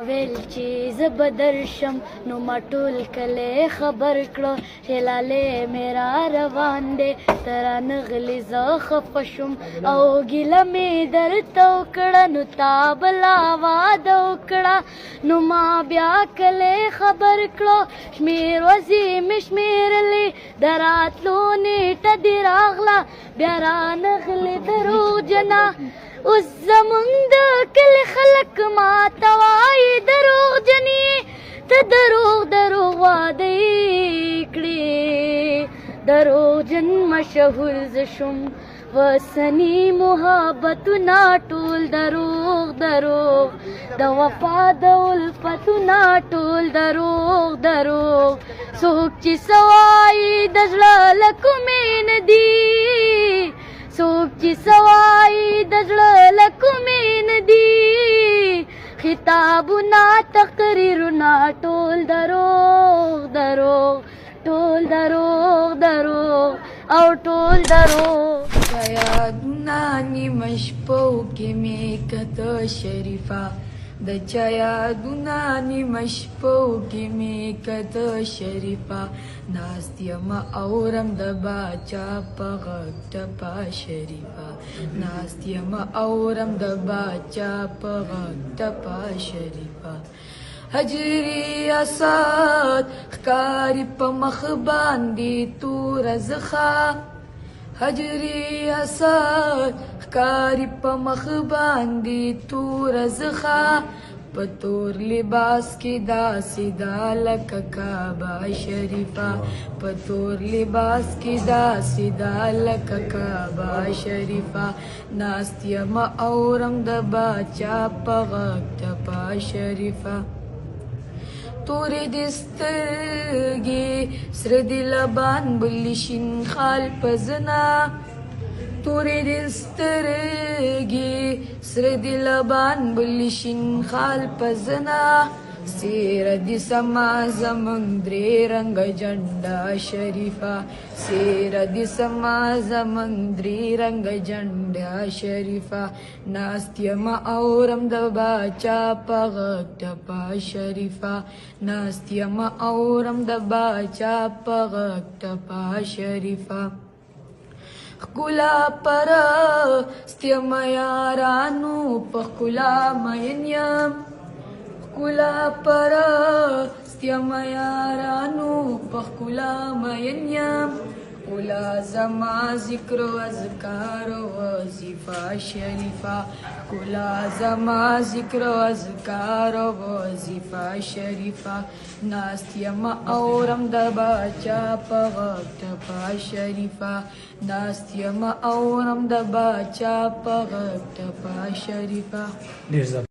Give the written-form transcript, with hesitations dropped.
ویل چې زه به درشم نو ما ټول کلی خبر کړه چې لالی مې را روان دی ته رانغلې زه خفه شوم او ګیله مې درته وکړه نو تا بلا واده وکړه نو ما بیا کلی خبر کړه شمېر ورځې مې شمېرلې د راتلو نیټه دې راغله بیا رانغلې دروغجنه اوس زمونږ د کلي خلک ماته وایي دروغجن یې ته دروغ واده یې کړې دروغجن مشهور زه شوم وسني محبتونه ټول دروغ د وفا د الفتونه ټول دروغ څوک چې څه وایي د زړه له کومې نه دي څوک چې څه وایي د زړه له کومې نه دي خطابونه تقریرونه ټول دروغ او ټول دروغ چا یادونه نیمه شپو کې مې کته شریفه د چا یادونه نیمه شپو کې مې کته شریفه ناست یم اورم د باچا په غږ ټپه شریفه ناست یم اورم د باچا په غږ ټپه شریفه حجري اسد ښکاري په مخ باندې توره زخه حجري اسد ښکاري په مخ باندې توره زخه په تور لباس کې داسې دا لکه کعبه شریفه په تور لباس کې داسې دا لکه کعبه شریفه ناست یم اورم د باچا په غږ ټپه شریفه تورې دې سترګې سره دې لبان بلې شین خال په زنه تورې دې سترګې سره دې لبان بلې شین خال په زنه څېره دې سما زموږ درې رنګه جنډه شریفه څېره دې سما زموږ درې رنګه جنډه شریفه ناست یم اورم د باچا په غږ ټپه شریفه ناست یم اورم د باچا په غږ ټپه شریفه ښکلا پرست یم یارانو په ښکلا مین یم ښکلا پرست یم یارانو په ښکلا مین یم ښکلا زما ذکر و اذکار و وظیفه شریفه ښکلا زما ذکر و اذکار و وظیفه شریفه ناست یم اورم د باچا په غږ ټپه شریفه ناست یم اورم د باچا په غږ ټپه شریفه